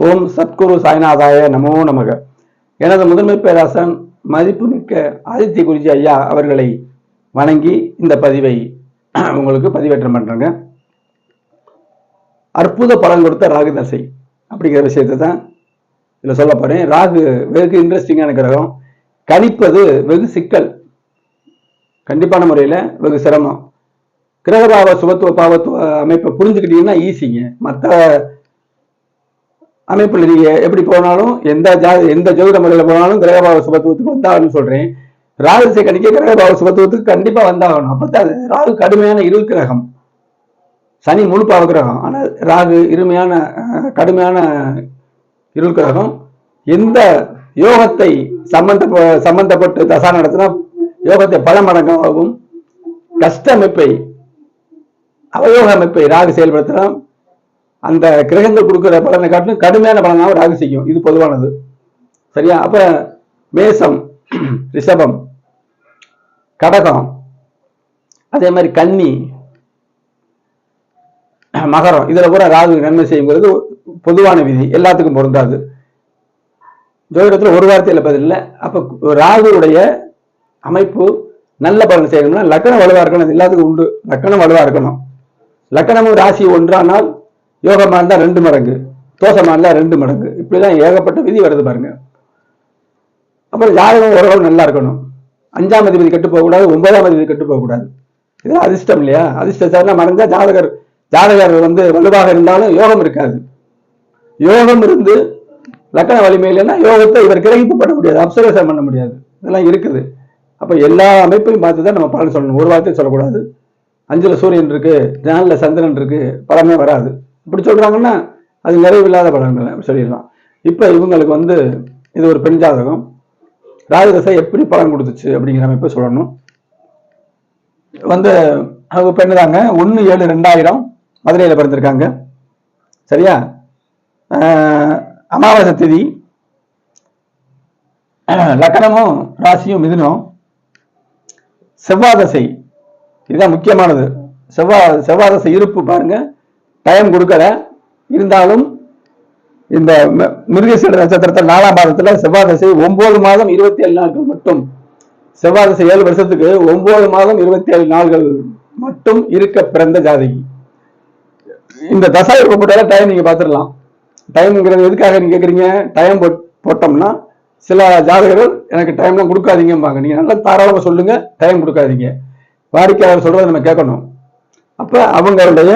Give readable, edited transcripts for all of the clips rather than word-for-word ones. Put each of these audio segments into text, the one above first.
ஓம் சத்குரு சாய்நாதாய நமோ நமக. எனது முதன்மை பேராசன் மதிப்புமிக்க ஆதித்ய குருஜி ஐயா அவர்களை வணங்கி இந்த பதிவை உங்களுக்கு பதிவேற்றம் பண்றேங்க. அற்புத பலன் கொடுத்த ராகு தசை அப்படிங்கிற விஷயத்தை தான் இதில் சொல்ல போறேன். ராகு வெகு இன்ட்ரெஸ்டிங்கான கிரகம், கணிப்பது வெகு சிக்கல், கண்டிப்பான முறையில் வெகு சிரமம். கிரகபாவ சுபத்துவ பாவத்துவ அமைப்பை புரிஞ்சுக்கிட்டீங்கன்னா ஈஸிங்க. மற்ற அமைப்புல நீங்க எப்படி போனாலும் எந்த ஜோதிட முறையில போனாலும் கிரகபாவ சுபத்துவத்துக்கு வந்தாகணும்னு சொல்றேன். ராகு திசை கணிக்க கிரகபாவ சுபத்துவத்துக்கு கண்டிப்பா வந்தாகணும். அப்பதான் ராகு கடுமையான இருள் கிரகம், சனி முழு பாவ கிரகம். ஆனால் ராகு கடுமையான இருள் கிரகம். எந்த யோகத்தை சம்பந்தப்பட்டு தசா நடத்தினா யோகத்தை பல மடங்காகவும், கஷ்ட அமைப்பை அவயோக அமைப்பை ராகு செயல்படுத்தலாம். அந்த கிரகங்கள் கொடுக்கிற பலனை காட்டிலும் கடுமையான பலனாக ராகு செய்யும். இது பொதுவானது, சரியா? அப்ப மேசம், ரிஷபம், கடகம், அதே மாதிரி கன்னி, மகரம், இதுல கூட ராகு நன்மை செய்யுங்கிறது பொதுவான விதி, எல்லாத்துக்கும் பொருந்தாது. ஜோதிடத்துல ஒரு வார்த்தையில பதில் இல்லை. அப்ப ராகுடைய அமைப்பு நல்ல பலன் செய்யணும்னா லக்கணம் வலுவா இருக்கணும். எல்லாத்துக்கும் உண்டு, லக்கணம் வலுவா இருக்கணும். லக்கணமும் ராசி ஒன்றானால் யோகமா இருந்தா 2 மடங்கு, தோஷமா இருந்தா 2 மடங்கு, இப்படிதான் ஏகப்பட்ட விதி வருது பாருங்க. அப்புறம் ஜாதகம் ஓரளவு நல்லா இருக்கணும். 5ஆம் அதிபதி கெட்டு போகக்கூடாது, 9ஆம் அதிபதி கெட்டு போகக்கூடாது. இதெல்லாம் அதிர்ஷ்டம் இல்லையா? அதிர்ஷ்டம் மறைஞ்சா ஜாதகர் வலுவாக இருந்தாலும் யோகம் இருக்காது. யோகம் இருந்து லக்கண வலிமை இல்லைன்னா யோகத்தை இவர் கிரகிப்பு பண்ண முடியாது, அப்சர்வேஷன் பண்ண முடியாது. இதெல்லாம் இருக்குது. அப்ப எல்லா அமைப்பையும் பார்த்துதான் நம்ம பலன் சொல்லணும். ஒரு வார்த்தையும் சொல்லக்கூடாது. 5ல சூரியன் இருக்கு, 4ல சந்திரன் இருக்கு, பலமே வராது. இப்படி சொல்றாங்கன்னா அது நிறைவில்லாத பலன்கள் சொல்லிடலாம். இப்ப இவங்களுக்கு இது ஒரு பெண் ஜாதகம். ராகு தசை எப்படி பலன் கொடுத்துச்சு அப்படிங்கிற அமைப்பை சொல்லணும். அவங்க பெண்ணு தாங்க. 1/7/2000 மதுரையில பிறந்திருக்காங்க, சரியா? அமாவாசை திதி, லக்கணமும் ராசியும் மிதுனம், செவ்வாதசை, இதுதான் முக்கியமானது. செவ்வாதசை இருப்பு பாருங்க, டைம் கொடுக்கல. இருந்தாலும் இந்த மிருகசீட நட்சத்திரத்தில் 4ஆம் பாதத்துல செவ்வாதசை 9 மாதம் 27 நாட்கள் மட்டும். செவ்வாதசை 7 வருஷத்துக்கு 9 மாதம் 27 நாட்கள் மட்டும் இருக்க பிறந்த ஜாதகி. இந்த தசா இருப்பு போட்டால டைம் நீங்க பாத்துடலாம். டைம்ங்கிறது எதுக்காக நீங்க கேக்குறீங்க? டைம் போட்டோம்னா சில ஜாதகர்கள் எனக்கு டைம்லாம் கொடுக்காதீங்கம்பாங்க. நீங்க நல்லா தாராளமா சொல்லுங்க, டைம் கொடுக்காதீங்க. வாடிக்கையாளர் சொல்றதை நம்ம கேட்கணும். அப்ப அவங்களுடைய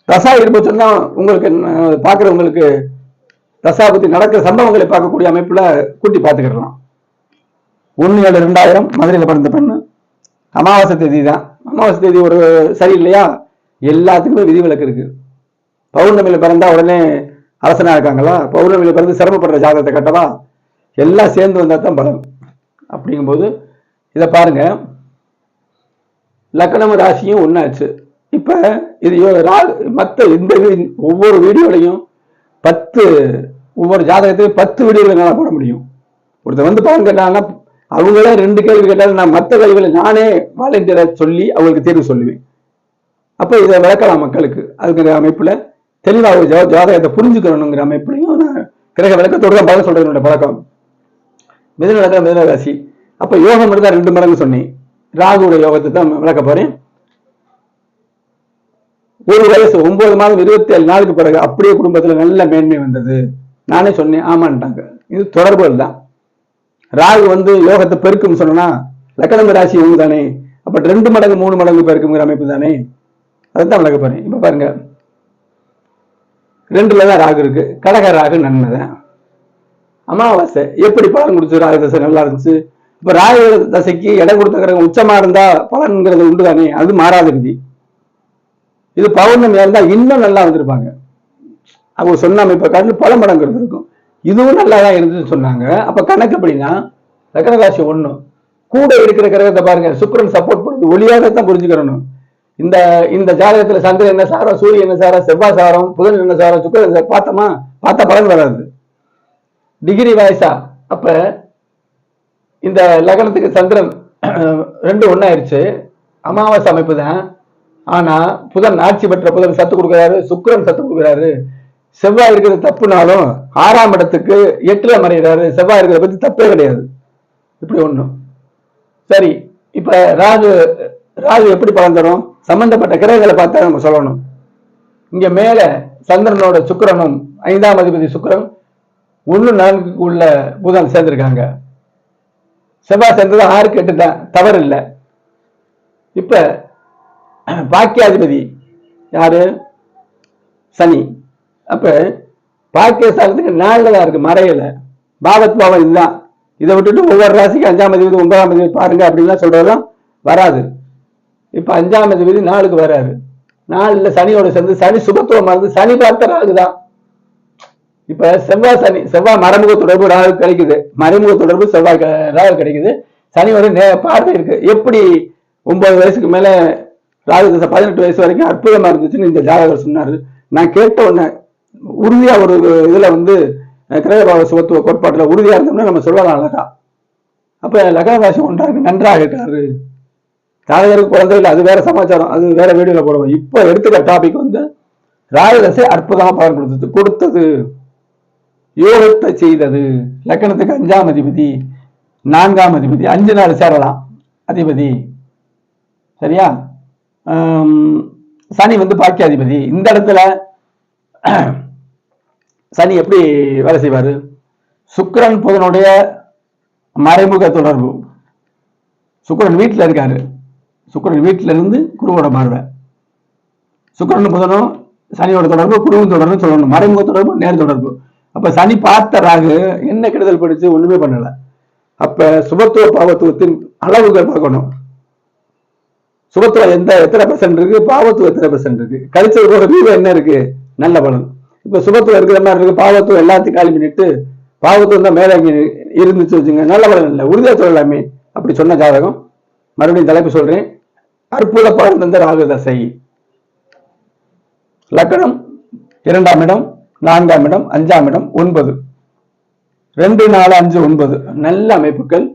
தசா இருப்பு சொன்னா உங்களுக்கு பாக்குறவங்களுக்கு தசா பத்தி நடக்கிற சம்பவங்களை பார்க்கக்கூடிய அமைப்புல கூட்டி பார்த்துக்கிடலாம். 1/7/2000 மதுரையில பிறந்த பெண்ணு. அமாவாசை தேதி தான். அமாவாசை தேதி ஒரு சரியில்லையா? எல்லாத்துக்குமே விதிவிலக்கு இருக்கு. பௌர்ணமியில பிறந்தா உடனே அரசனா இருக்காங்களா? பௌர்ணமியில பிறந்து சிரமப்படுற ஜாதகத்தை கட்டவா? எல்லாம் சேர்ந்து வந்தா தான் பலன். அப்படிங்கும்போது இதை பாருங்க, லக்கணமும் ராசியும் ஒன்னாச்சு. இப்ப இது மற்ற இந்த ஒவ்வொரு வீடியோலையும் ஒவ்வொரு ஜாதகத்தையும் 10 வீடியோல போட முடியும். ஒருத்தர் பலன் கேட்டாங்கன்னா அவங்களே 2 கேள்வி கேட்டாலும் நான் மற்ற கேள்விகளை நானே வாலண்டியரா சொல்லி அவங்களுக்கு தீர்வு சொல்லுவேன். அப்ப இதை விளக்கலாம் மக்களுக்கு. அதுங்கிற அமைப்புல தெளிவாக ஜாதகத்தை புரிஞ்சுக்கணுங்கிற அமைப்புலையும் நான் கிரக விளக்கத்தோடு தான் பலன் சொல்றேன். என்னோட பழக்கம் மிதுன ராசி. அப்ப யோகம் இருந்தா 2 மடங்கு சொன்னேன். ராகுடைய யோகத்தை தான் விளக்க போறேன். ஒரு வயசு 9 மாதம் 27 நாளுக்கு பிறகு அப்படியே குடும்பத்துல நல்ல மேன்மை வந்தது. நானே சொன்னேன், ஆமான்ட்டாங்க. இது தொடர்புகள் தான். ராகு யோகத்தை பெருக்கும் சொன்னா லக்கணம் ராசி ஒன்று தானே. அப்ப 2 மடங்கு 3 மடங்கு பெருக்குங்கிற அமைப்பு தானே. அதுதான் விளக்க போறேன். இப்ப பாருங்க, 2ல தான் ராகு இருக்கு. கடக ராகு நன்மை தான். அமாவாசை எப்படி பலன் கொடுத்து ராகு தசை நல்லா இருந்துச்சு. இப்ப ராகு தசைக்கு இடம் கொடுத்த கிரகம் உச்சமா இருந்தா பலன்கிறது உண்டு தானே. அது மாறாத விதி. இது பௌர்ணமியா இருந்தா இன்னும் நல்லா வந்திருப்பாங்க. அவங்க சொன்ன அமைப்பை காட்டிலும் பல மடங்கு இருக்கும். இதுவும் நல்லாதான் இருந்துன்னு சொன்னாங்க. அப்ப கணக்கு எப்படின்னா, லக்கணராசி 1 கூட இருக்கிற கிரகத்தை பாருங்க, சுக்கிரன் சப்போர்ட் பண்ணுது. ஒளியாகத்தான் புரிஞ்சுக்கிறணும். இந்த ஜாதகத்துல சந்திரன் என்ன சாரம், சூரியன் என்ன சாரம், செவ்வாய் சாரம், புதன் என்ன சாரம், சுக்கிரன் பார்த்தா பலன் வராது. டிகிரி வாய்ஸா. அப்ப இந்த லக்னத்துக்கு சந்திரன் 2 ஒன்னாயிருச்சு. அமாவாசை அமைப்பு தான். ஆனா புதன் ஆட்சி பெற்ற புதன் சத்து கொடுக்கிறாரு, சுக்கிரன் சத்து கொடுக்கிறாரு. செவ்வாய் இருக்கிறது தப்புனாலும் 6ஆம் இடத்துக்கு 8ல மறைகிறாரு, செவ்வாய் இருக்கிறத பத்தி தப்பே கிடையாது. இப்படி ஒண்ணும் சரி. இப்ப ராகு ராகு எப்படி பலன் தரும்? சம்பந்தப்பட்ட கிரகங்களை பார்த்தா நம்ம சொல்லணும். இங்க மேல சந்திரனோட சுக்கிரனும் 5ஆம் அதிபதி சுக்கிரன் 1-4 உள்ள புதன் சேர்ந்திருக்காங்க. செவ்வாய் சேர்ந்தது 6க்கு 8 தான், தவறு இல்லை. இப்ப பாக்கியாதிபதி யாரு? சனி. அப்ப பாக்கியஸ்தானத்துக்கு 4ல தான் இருக்கு, மறையல. பாவத் பாவம் இதுதான். இதை விட்டுட்டு ஒவ்வொரு ராசிக்கு 5ஆம் அதிபதி 9ஆம் அதிபதி பாருங்க அப்படின்லாம் சொல்றதுலாம் வராது. இப்ப 5ஆம் அதிபதி 4க்கு வராரு. 4ல சனியோட சேர்ந்து சனி சுபத்துவமா இருந்து சனி பார்த்த ராகுதான். இப்ப செவ்வாய் சனி, செவ்வாய் மறைமுக தொடர்பு ராகு கிடைக்குது, மறைமுக தொடர்பு செவ்வாய் ராகு கிடைக்குது. சனியோட பார்வை இருக்கு. எப்படி 9 வயசுக்கு மேல ராகு 18 வயசு வரைக்கும் அற்புதமா இருந்துச்சுன்னு இந்த ஜாதகர் சொன்னாரு. நான் கேட்ட உடனே உறுதியா ஒரு இதுல கிரகபாவ சுபத்துவ கோட்பாட்டுல உறுதியா இருந்தோம்னா நம்ம சொல்லலாம் அழகா. அப்ப லக்னராசி ஒன்றாக நன்றாக இருக்காரு. ஜாதகருக்கு குழந்தை இல்லை, அது வேற சமாச்சாரம், அது வேற வீடியோல போடுவோம். இப்ப எடுத்துக்க டாபிக் ராகுதசை அற்புதமா பலன் கொடுத்தது, யோகத்தை செய்தது. லக்கணத்துக்கு 5ஆம் அதிபதி 4ஆம் அதிபதி 5 நாள் சேரலாம் அதிபதி. சரியா? சனி பாக்கியாதிபதி. இந்த இடத்துல சனி எப்படி வேலை செய்வாரு? சுக்கிரன் புதனுடைய மறைமுக தொடர்பு. சுக்கிரன் வீட்டில் இருக்காரு, சுக்கிரன் வீட்டில இருந்து குருவோட பார்வை. சுக்கிரன் புதனும் சனியோட தொடர்பு, குருவின் தொடர்பு சொல்லணும். மறைமுக தொடர்பு, நேர் தொடர்பு. அப்ப சனி பார்த்த ராகு என்ன கெடுதல் படிச்சு ஒண்ணுமே பண்ணல. அப்ப சுபத்துவ பாவத்துவத்தின் அளவுகள் பார்க்கணும். சுபத்துவம் எத்தனை பெர்சன்ட் இருக்கு, பாவத்துவம் எத்தனை பெர்சன்ட் இருக்கு, கழிச்சதோட வீடு என்ன இருக்கு, நல்ல பலன். இப்ப சுபத்துவம் இருக்கிற மாதிரி இருக்கு, பாவத்துவம் எல்லாத்தையும் காலி பண்ணிட்டு பாவத்துவம் தான் மேல இருந்துச்சு வச்சுங்க, நல்ல பலன் இல்லை, உறுதியா சொல்லலாமே. அப்படி சொன்ன ஜாதகம். மறுபடியும் தலைப்பு சொல்றேன். அற்புத பலன் தந்த ராகு தசை. லக்கணம் 2ஆம் இடம், 4ஆம் இடம், 5ஆம் இடம், 9, 2, 4, 5, 9 நல்ல அமைப்புகள்.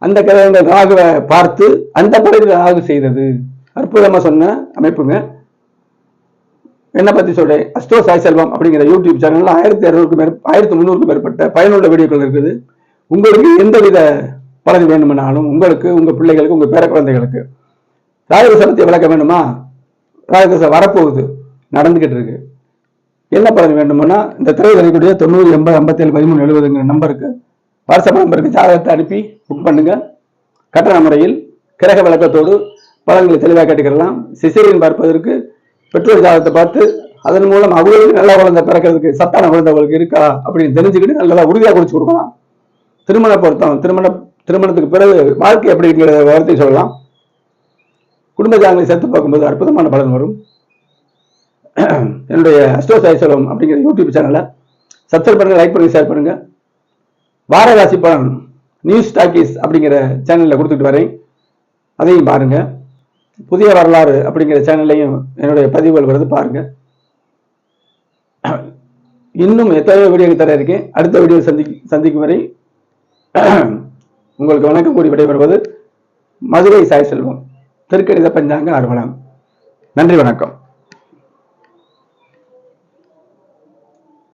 அந்த கிரகங்கள் ராகுவை பார்த்து அந்த படையில் ராகு செய்தது. அற்புதமா சொன்ன அமைப்புங்க. என்ன பத்தி சொல்றேன்? அஸ்ட்ரோ சாய் செல்வம் அப்படிங்கிற யூடியூப் சேனல்ல 1300க்கும் மேற்பட்ட பயனுள்ள வீடியோக்கள் இருக்குது. உங்களுக்கு எந்தவித பலன் வேணும்னாலும், உங்களுக்கு, உங்க பிள்ளைகளுக்கு, உங்க பேர குழந்தைகளுக்கு ராகுதசை பத்தி விளக்க வேணுமா? ராகுதசை வரப்போகுது, நடந்துகிட்டு இருக்கு. என்ன பலன் வேண்டும்னா இந்த திரைவரைக்கூடிய 90 80 57 13 70ங்கிற நம்பருக்கு, வாட்ஸ்அப் நம்பருக்கு ஜாதகத்தை அனுப்பி புக் பண்ணுங்க. கட்டண முறையில் கிரக விளக்கத்தோடு பலன்களை தெளிவாக கேட்டுக்கலாம். சிசேரியன் பார்ப்பதற்கு பெற்றோர் ஜாதகத்தை பார்த்து அதன் மூலம் அவங்களுக்கு நல்ல குழந்தை பிறக்கிறதுக்கு சத்தான குழந்தைகளுக்கு இருக்கா அப்படின்னு தெரிஞ்சுக்கிட்டு நல்லதா உறுதியாக குடிச்சு கொடுக்கலாம். திருமண பொருத்தம், திருமணத்துக்கு பிறகு வாழ்க்கை அப்படிங்கிற வார்த்தை சொல்லலாம். குடும்ப ஜாதகங்களை சேர்த்து பார்க்கும்போது அற்புதமான பலன் வரும். என்னுடைய அஸ்ட்ரோ சாய் செல்வம் அப்படிங்கிற யூடியூப் சேனலை சப்ஸ்கிரைப் பண்ணுங்க, லைக் பண்ணுங்க, ஷேர் பண்ணுங்க. வாரராசி பலன் நியூஸ் டாக்கீஸ் அப்படிங்கிற சேனல்ல கொடுத்துட்டு வரேன், அதையும் பாருங்க. புதிய வரலாறு அப்படிங்கிற சேனல்லையும் என்னுடைய பதிவுகள் வருது, பாருங்க. இன்னும் எத்தனையோ வீடியோ தர இருக்கேன். அடுத்த வீடியோ சந்திக்கும் வரை உங்களுக்கு வணக்கம் கூறி விடைபெறுவது மதுரை சாய் செல்வம், திருக்கணித பஞ்சாங்க ஆர்வலம். நன்றி, வணக்கம்.